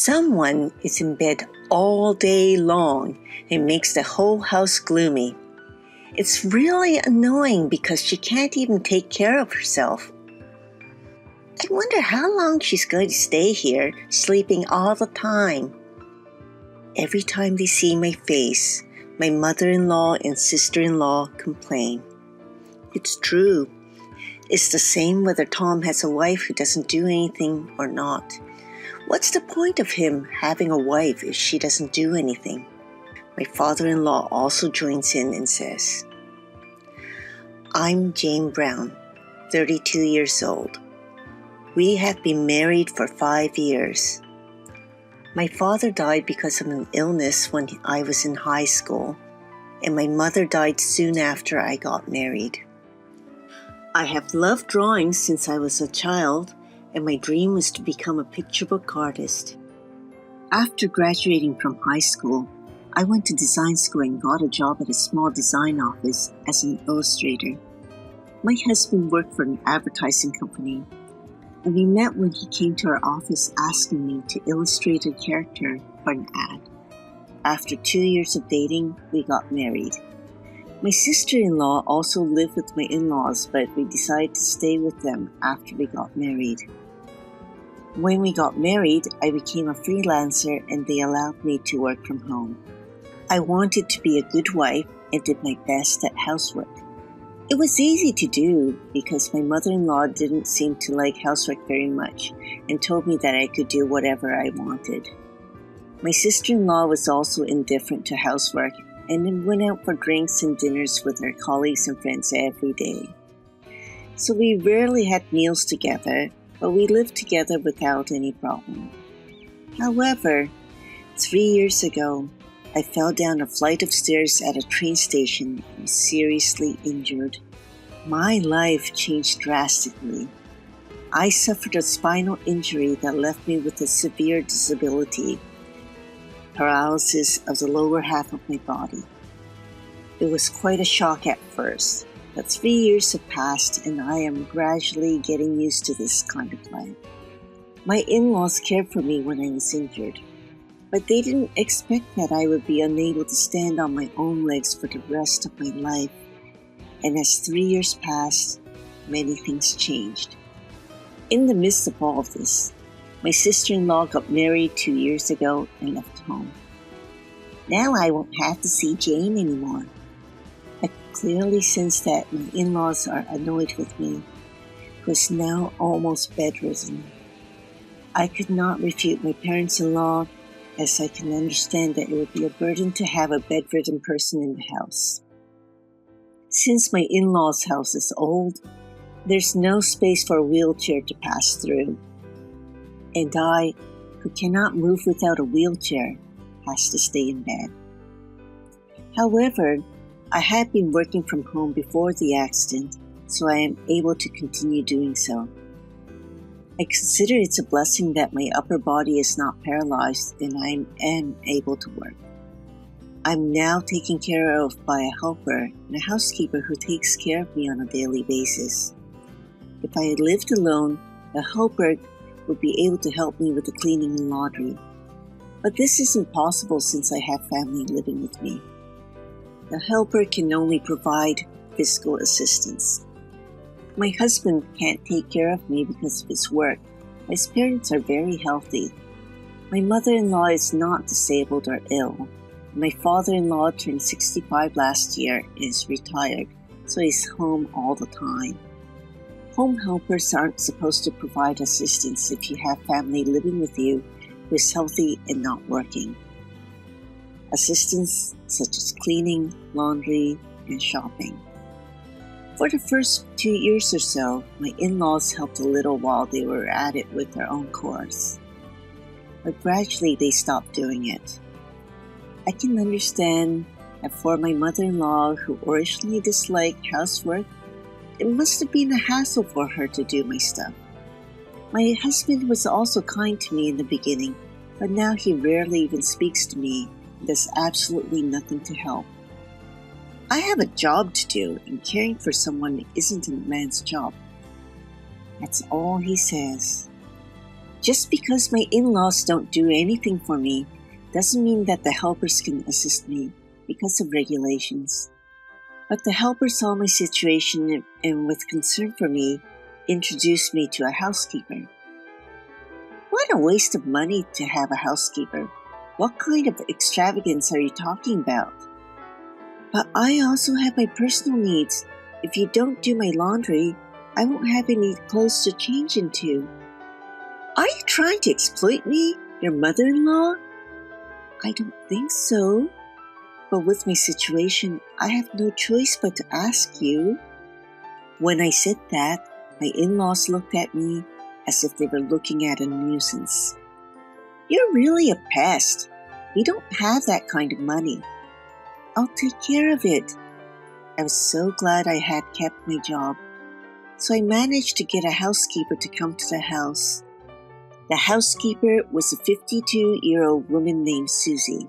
Someone is in bed all day long and makes the whole house gloomy. It's really annoying because she can't even take care of herself. I wonder how long she's going to stay here, sleeping all the time. Every time they see my face, my mother-in-law and sister-in-law complain. It's true. It's the same whether Tom has a wife who doesn't do anything or not. What's the point of him having a wife if she doesn't do anything? My father-in-law also joins in and says, I'm Jane Brown, 32 years old. We have been married for 5 years. My father died because of an illness when I was in high school, and my mother died soon after I got married. I have loved drawing since I was a child, and my dream was to become a picture book artist. After graduating from high school, I went to design school and got a job at a small design office as an illustrator. My husband worked for an advertising company, and we met when he came to our office asking me to illustrate a character for an ad. After 2 years of dating, we got married. My sister-in-law also lived with my in-laws, but we decided to stay with them after we got married. When we got married, I became a freelancer and they allowed me to work from home. I wanted to be a good wife and did my best at housework. It was easy to do because my mother-in-law didn't seem to like housework very much and told me that I could do whatever I wanted. My sister-in-law was also indifferent to housework and then went out for drinks and dinners with her colleagues and friends every day. So we rarely had meals together, but we lived together without any problem. However, 3 years ago, I fell down a flight of stairs at a train station and was seriously injured. My life changed drastically. I suffered a spinal injury that left me with a severe disability, paralysis of the lower half of my body. It was quite a shock at first, but 3 years have passed and I am gradually getting used to this kind of life. My in-laws cared for me when I was injured, but they didn't expect that I would be unable to stand on my own legs for the rest of my life. And as 3 years passed, many things changed. In the midst of all of this, my sister-in-law got married 2 years ago and left home. Now I won't have to see Jane anymore. I clearly sense that my in-laws are annoyed with me, who is now almost bedridden. I could not refute my parents-in-law, as I can understand that it would be a burden to have a bedridden person in the house. Since my in-laws' house is old, there's no space for a wheelchair to pass through. And I, who cannot move without a wheelchair, has to stay in bed. However, I had been working from home before the accident, so I am able to continue doing so. I consider it's a blessing that my upper body is not paralyzed and I am able to work. I'm now taken care of by a helper and a housekeeper who takes care of me on a daily basis. If I had lived alone, a helper would be able to help me with the cleaning and laundry. But this isn't possible since I have family living with me. The helper can only provide physical assistance. My husband can't take care of me because of his work. My parents are very healthy. My mother-in-law is not disabled or ill. My father-in-law turned 65 last year and is retired, so he's home all the time. Home helpers aren't supposed to provide assistance if you have family living with you who is healthy and not working. Assistance such as cleaning, laundry, and shopping. For the first 2 years or so, my in-laws helped a little while they were at it with their own chores. But gradually they stopped doing it. I can understand that for my mother-in-law, who originally disliked housework, it must have been a hassle for her to do my stuff. My husband was also kind to me in the beginning, but now he rarely even speaks to me and does absolutely nothing to help. I have a job to do, and caring for someone isn't a man's job. That's all he says. Just because my in-laws don't do anything for me doesn't mean that the helpers can assist me because of regulations. But the helper saw my situation and with concern for me, introduced me to a housekeeper. What a waste of money to have a housekeeper. What kind of extravagance are you talking about? But I also have my personal needs. If you don't do my laundry, I won't have any clothes to change into. Are you trying to exploit me, your mother-in-law? I don't think so. But with my situation, I have no choice but to ask you. When I said that, my in-laws looked at me as if they were looking at a nuisance. You're really a pest. We don't have that kind of money. I'll take care of it. I was so glad I had kept my job. So I managed to get a housekeeper to come to the house. The housekeeper was a 52-year-old woman named Susie.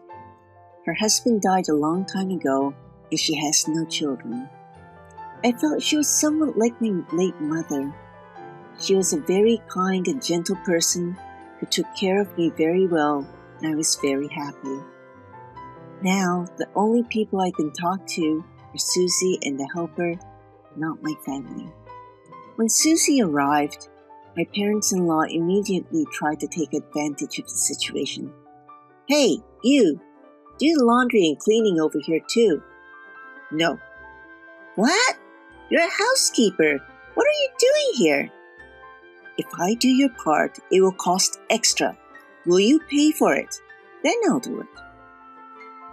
Her husband died a long time ago, and she has no children. I felt she was somewhat like my late mother. She was a very kind and gentle person who took care of me very well, and I was very happy. Now, the only people I can talk to are Susie and the helper, not my family. When Susie arrived, my parents-in-law immediately tried to take advantage of the situation. Hey, you! Do the laundry and cleaning over here too. No. What? You're a housekeeper. What are you doing here? If I do your part, it will cost extra. Will you pay for it? Then I'll do it.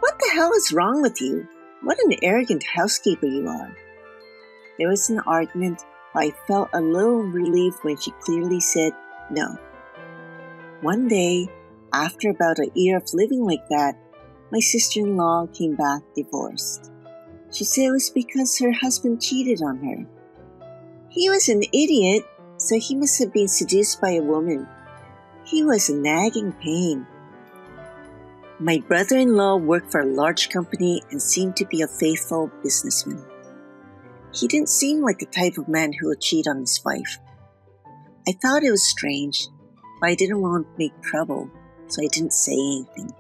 What the hell is wrong with you? What an arrogant housekeeper you are. There was an argument, but I felt a little relieved when she clearly said no. One day, after about a year of living like that, my sister-in-law came back divorced. She said it was because her husband cheated on her. He was an idiot, so he must have been seduced by a woman. He was a nagging pain. My brother-in-law worked for a large company and seemed to be a faithful businessman. He didn't seem like the type of man who would cheat on his wife. I thought it was strange, but I didn't want to make trouble, so I didn't say anything.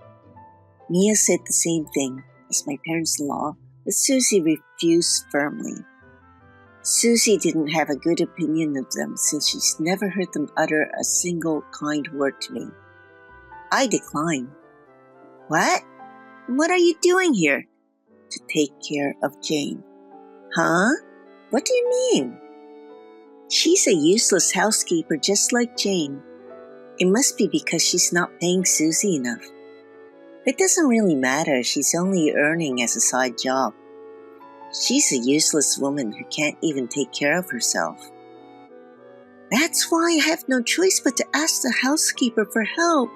Mia said the same thing as my parents-in-law, but Susie refused firmly. Susie didn't have a good opinion of them since she's never heard them utter a single kind word to me. I declined. What? What are you doing here? To take care of Jane. Huh? What do you mean? She's a useless housekeeper just like Jane. It must be because she's not paying Susie enough. It doesn't really matter, she's only earning as a side job. She's a useless woman who can't even take care of herself. That's why I have no choice but to ask the housekeeper for help.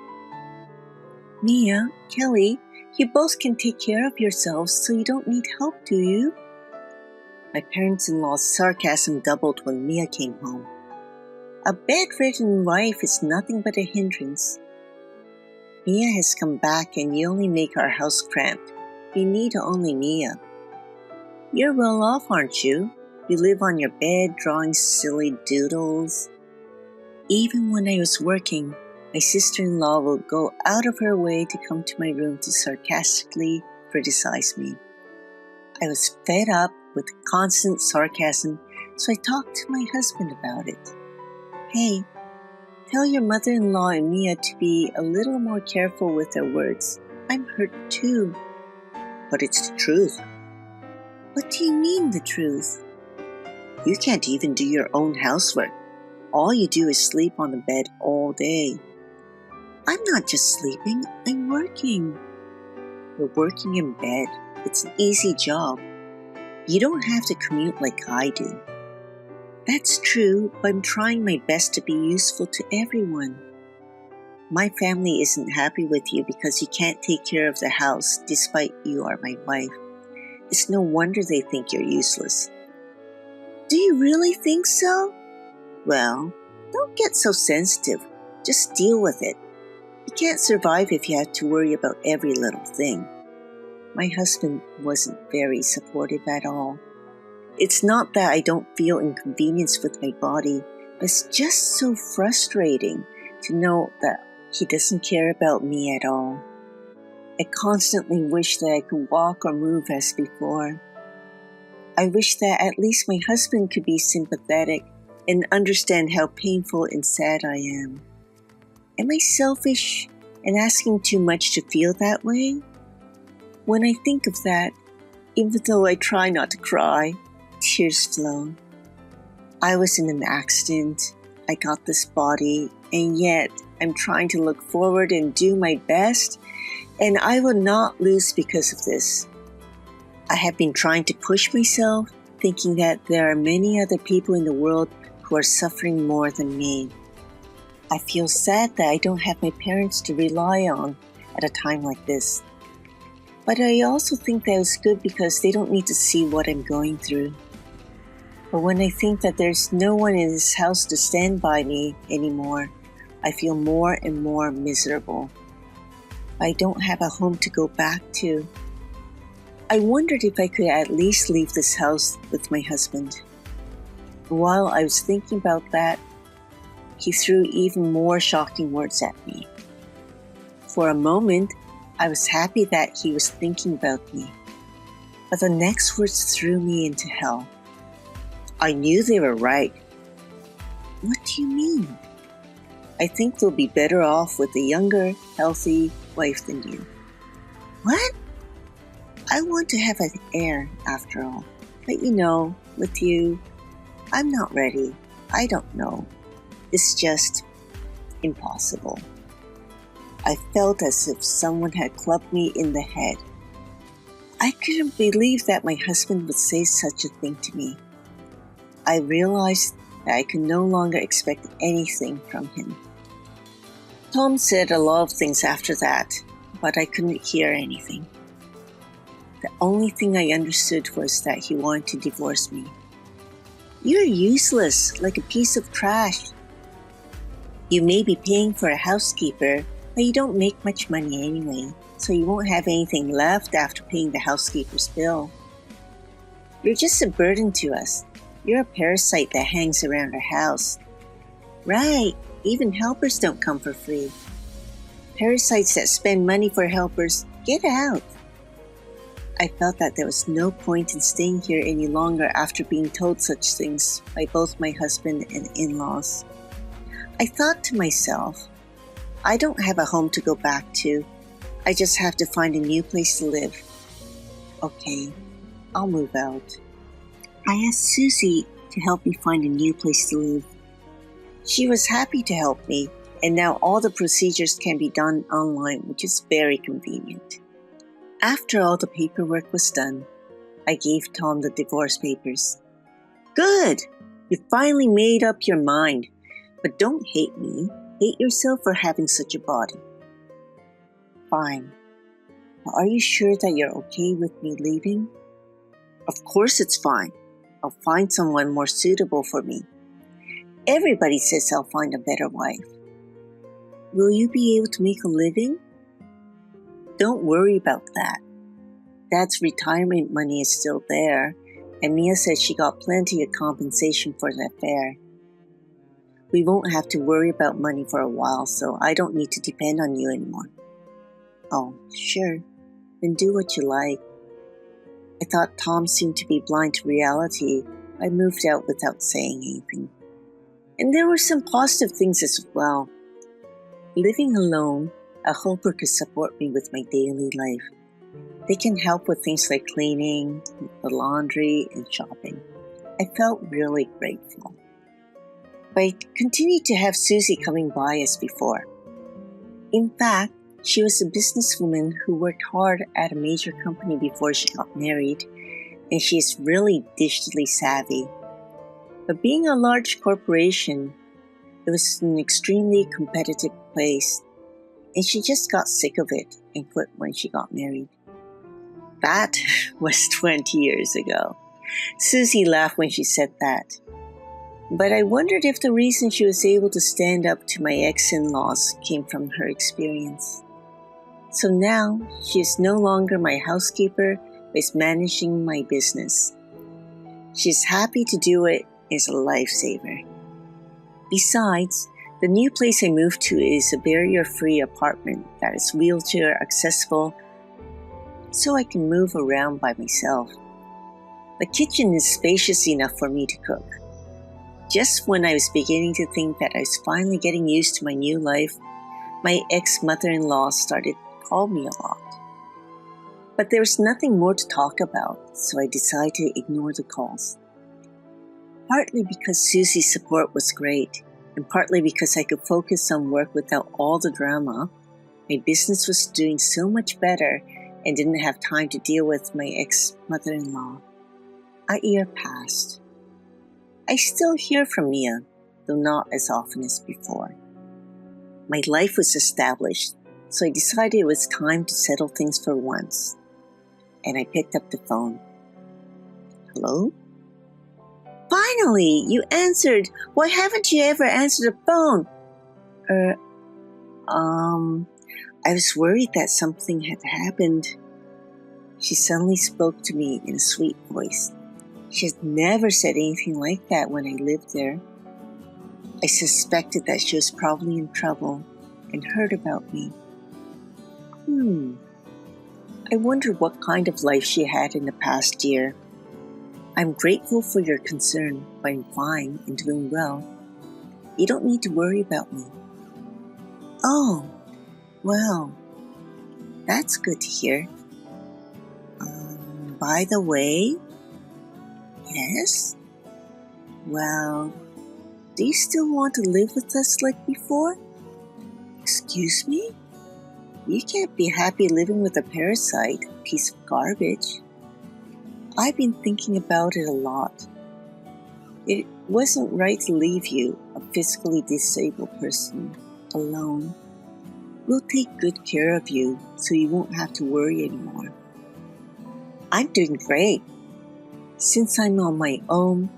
Mia, Kelly, you both can take care of yourselves, so you don't need help, do you? My parents-in-law's sarcasm doubled when Mia came home. A bedridden wife is nothing but a hindrance. Mia has come back and you only make our house cramped. We need only Mia. You're well off, aren't you? You live on your bed drawing silly doodles. Even when I was working, my sister-in-law would go out of her way to come to my room to sarcastically criticize me. I was fed up with constant sarcasm, so I talked to my husband about it. Hey, tell your mother-in-law and Mia to be a little more careful with their words. I'm hurt too. But it's the truth. What do you mean, the truth? You can't even do your own housework. All you do is sleep on the bed all day. I'm not just sleeping, I'm working. You're working in bed. It's an easy job. You don't have to commute like I do. That's true, but I'm trying my best to be useful to everyone. My family isn't happy with you because you can't take care of the house despite you are my wife. It's no wonder they think you're useless. Do you really think so? Well, don't get so sensitive. Just deal with it. You can't survive if you have to worry about every little thing. My husband wasn't very supportive at all. It's not that I don't feel inconvenience with my body, but it's just so frustrating to know that he doesn't care about me at all. I constantly wish that I could walk or move as before. I wish that at least my husband could be sympathetic and understand how painful and sad I am. Am I selfish and asking too much to feel that way? When I think of that, even though I try not to cry, tears flow. I was in an accident, I got this body, and yet I'm trying to look forward and do my best, and I will not lose because of this. I have been trying to push myself, thinking that there are many other people in the world who are suffering more than me. I feel sad that I don't have my parents to rely on at a time like this. But I also think that it's good because they don't need to see what I'm going through. But when I think that there's no one in this house to stand by me anymore, I feel more and more miserable. I don't have a home to go back to. I wondered if I could at least leave this house with my husband. While I was thinking about that, he threw even more shocking words at me. For a moment, I was happy that he was thinking about me. But the next words threw me into hell. I knew they were right. What do you mean? I think they'll be better off with a younger, healthy wife than you. What? I want to have an heir, after all. But with you, I'm not ready. I don't know. It's just impossible. I felt as if someone had clubbed me in the head. I couldn't believe that my husband would say such a thing to me. I realized that I could no longer expect anything from him. Tom said a lot of things after that, but I couldn't hear anything. The only thing I understood was that he wanted to divorce me. You're useless, like a piece of trash. You may be paying for a housekeeper, but you don't make much money anyway, so you won't have anything left after paying the housekeeper's bill. You're just a burden to us. You're a parasite that hangs around our house. Right, even helpers don't come for free. Parasites that spend money for helpers, get out. I felt that there was no point in staying here any longer after being told such things by both my husband and in-laws. I thought to myself, I don't have a home to go back to. I just have to find a new place to live. Okay, I'll move out. I asked Susie to help me find a new place to live. She was happy to help me, and now all the procedures can be done online, which is very convenient. After all the paperwork was done, I gave Tom the divorce papers. Good! You finally made up your mind. But don't hate me. Hate yourself for having such a body. Fine. But are you sure that you're okay with me leaving? Of course it's fine. I'll find someone more suitable for me. Everybody says I'll find a better wife. Will you be able to make a living? Don't worry about that. Dad's retirement money is still there, and Mia said she got plenty of compensation for the affair. We won't have to worry about money for a while, so I don't need to depend on you anymore. Oh, sure. Then do what you like. I thought Tom seemed to be blind to reality. I moved out without saying anything. And there were some positive things as well. Living alone, a helper could support me with my daily life. They can help with things like cleaning, the laundry, and shopping. I felt really grateful. But I continued to have Susie coming by as before. In fact, she was a businesswoman who worked hard at a major company before she got married, and she is really digitally savvy. But being a large corporation, it was an extremely competitive place, and she just got sick of it and quit when she got married. That was 20 years ago. Susie laughed when she said that. But I wondered if the reason she was able to stand up to my ex-in-laws came from her experience. So now, she is no longer my housekeeper, but is managing my business. She is happy to do it and is a lifesaver. Besides, The new place I moved to is a barrier-free apartment that is wheelchair accessible, so I can move around by myself. The kitchen is spacious enough for me to cook. Just when I was beginning to think that I was finally getting used to my new life, my ex-mother-in-law started to call me a lot. But there was nothing more to talk about, so I decided to ignore the calls. Partly because Susie's support was great, and partly because I could focus on work without all the drama, my business was doing so much better and didn't have time to deal with my ex-mother-in-law. A year passed. I still hear from Mia, though not as often as before. My life was established, so I decided it was time to settle things for once. And I picked up the phone. Hello? Finally, you answered. Why haven't you ever answered the phone? I was worried that something had happened. She suddenly spoke to me in a sweet voice. She had never said anything like that when I lived there. I suspected that she was probably in trouble and heard about me. I wondered what kind of life she had in the past year. I'm grateful for your concern, but I'm fine and doing well. You don't need to worry about me. Oh, well, that's good to hear. By the way, yes? Well, do you still want to live with us like before? Excuse me? You can't be happy living with a parasite, a piece of garbage. I've been thinking about it a lot. It wasn't right to leave you, a physically disabled person, alone. We'll take good care of you so you won't have to worry anymore. I'm doing great. Since I'm on my own,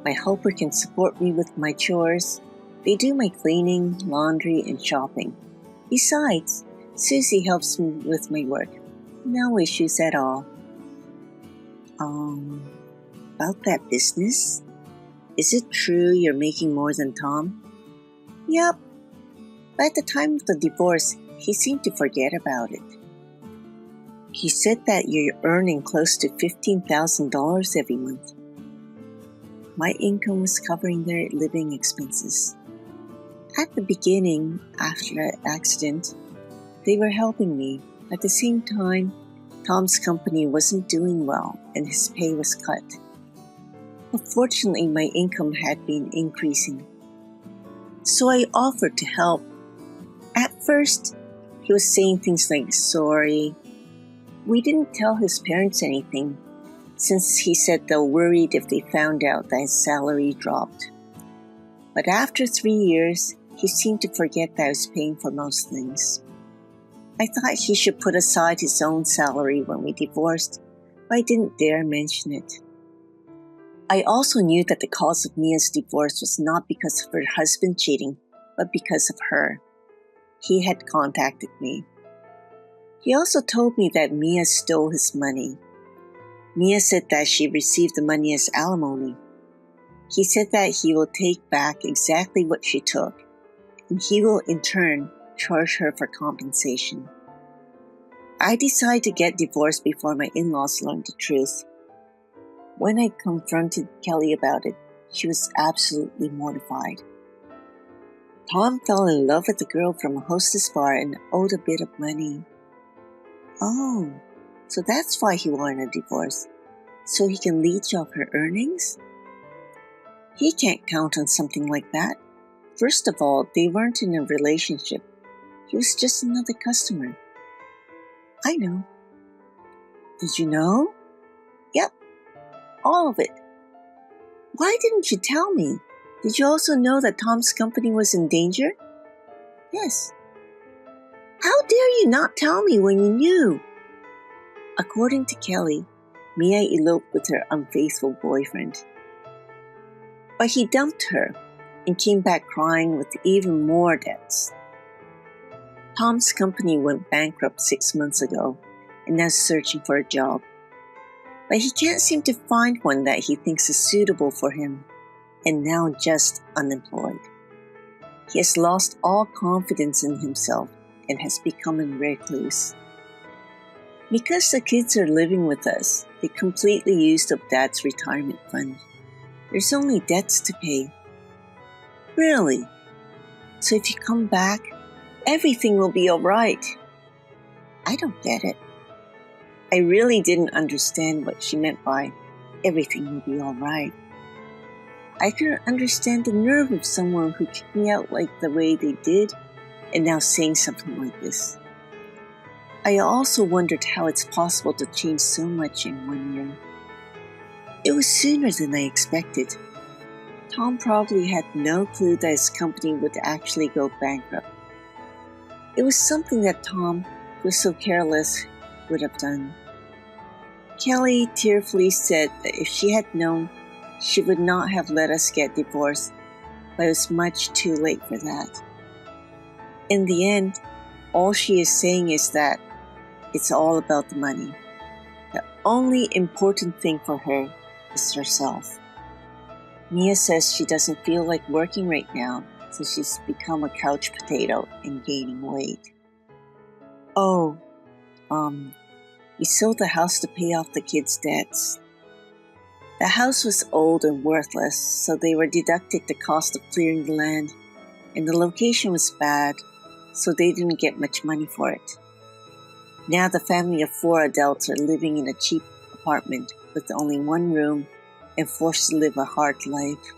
my helper can support me with my chores. They do my cleaning, laundry, and shopping. Besides, Susie helps me with my work. No issues at all. About that business? Is it true you're making more than Tom? Yep. But at the time of the divorce, he seemed to forget about it. He said that you're earning close to $15,000 every month. My income was covering their living expenses. At the beginning, after the accident, they were helping me. At the same time, Tom's company wasn't doing well and his pay was cut. But fortunately, my income had been increasing. So I offered to help. At first, he was saying things like, sorry. We didn't tell his parents anything, since he said they're worried if they found out that his salary dropped. But after 3 years, he seemed to forget that I was paying for most things. I thought he should put aside his own salary when we divorced, but I didn't dare mention it. I also knew that the cause of Mia's divorce was not because of her husband cheating, but because of her. He had contacted me. He also told me that Mia stole his money. Mia said that she received the money as alimony. He said that he will take back exactly what she took, and he will in turn charge her for compensation. I decided to get divorced before my in-laws learned the truth. When I confronted Kelly about it, she was absolutely mortified. Tom fell in love with a girl from a hostess bar and owed a bit of money. Oh, so that's why he wanted a divorce, so he can leech off her earnings? He can't count on something like that. First of all, they weren't in a relationship. He was just another customer. I know. Did you know? Yep, all of it. Why didn't you tell me? Did you also know that Tom's company was in danger? Yes. How dare you not tell me when you knew? According to Kelly, Mia eloped with her unfaithful boyfriend. But he dumped her and came back crying with even more debts. Tom's company went bankrupt 6 months ago and now is searching for a job. But he can't seem to find one that he thinks is suitable for him, and now just unemployed. He has lost all confidence in himself and has become a recluse. Because the kids are living with us, they completely used up Dad's retirement fund. There's only debts to pay. Really? So if you come back, everything will be all right. I don't get it. I really didn't understand what she meant by everything will be all right. I couldn't understand the nerve of someone who kicked me out like the way they did and now saying something like this. I also wondered how it's possible to change so much in 1 year. It was sooner than I expected. Tom probably had no clue that his company would actually go bankrupt. It was something that Tom, who was so careless, would have done. Kelly tearfully said that if she had known, she would not have let us get divorced, but it was much too late for that. In the end, all she is saying is that it's all about the money. The only important thing for her is herself. Mia says she doesn't feel like working right now, so she's become a couch potato and gaining weight. Oh, we sold the house to pay off the kids' debts. The house was old and worthless, so they were deducted the cost of clearing the land, and the location was bad, so they didn't get much money for it. Now the family of 4 adults are living in a cheap apartment with only 1 room and forced to live a hard life.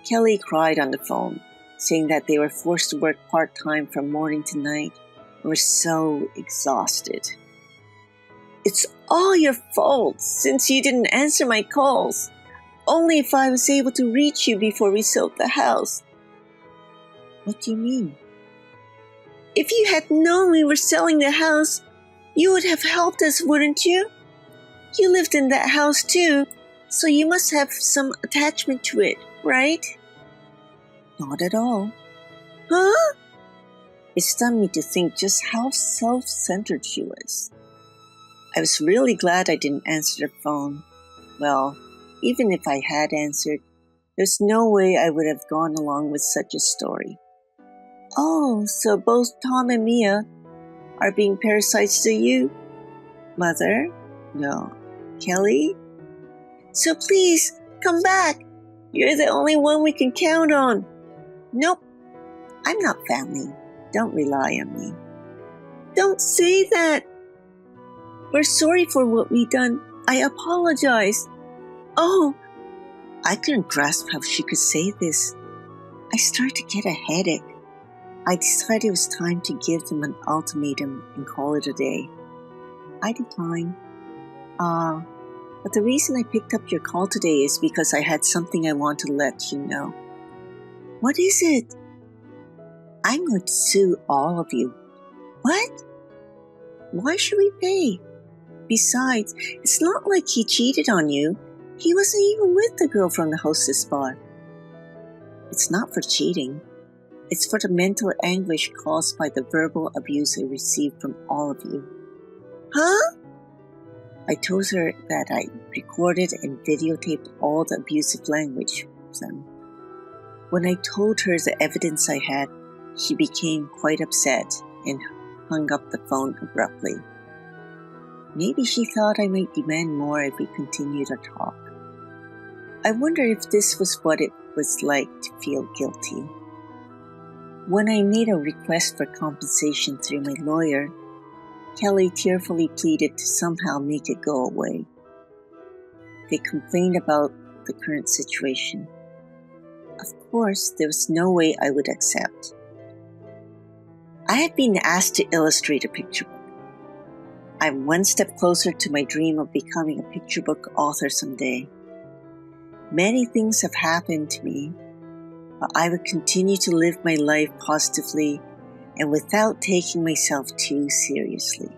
Kelly cried on the phone, saying that they were forced to work part-time from morning to night and were so exhausted. It's all your fault since you didn't answer my calls. Only if I was able to reach you before we sold the house. What do you mean? If you had known we were selling the house, you would have helped us, wouldn't you? You lived in that house too, so you must have some attachment to it, right? Not at all. Huh? It stunned me to think just how self-centered she was. I was really glad I didn't answer the phone. Well, even if I had answered, there's no way I would have gone along with such a story. Oh, so both Tom and Mia are being parasites to you? Mother? No. Kelly? So please, come back. You're the only one we can count on. Nope. I'm not family. Don't rely on me. Don't say that. We're sorry for what we done. I apologize. Oh, I couldn't grasp how she could say this. I started to get a headache. I decided it was time to give them an ultimatum and call it a day. I declined. But the reason I picked up your call today is because I had something I want to let you know. What is it? I'm going to sue all of you. What? Why should we pay? Besides, it's not like he cheated on you. He wasn't even with the girl from the hostess bar. It's not for cheating. It's for the mental anguish caused by the verbal abuse I received from all of you. Huh? I told her that I recorded and videotaped all the abusive language from them. When I told her the evidence I had, she became quite upset and hung up the phone abruptly. Maybe she thought I might demand more if we continued our talk. I wonder if this was what it was like to feel guilty. When I made a request for compensation through my lawyer, Kelly tearfully pleaded to somehow make it go away. They complained about the current situation. Of course, there was no way I would accept. I had been asked to illustrate a picture book. I'm one step closer to my dream of becoming a picture book author someday. Many things have happened to me, but I would continue to live my life positively and without taking myself too seriously.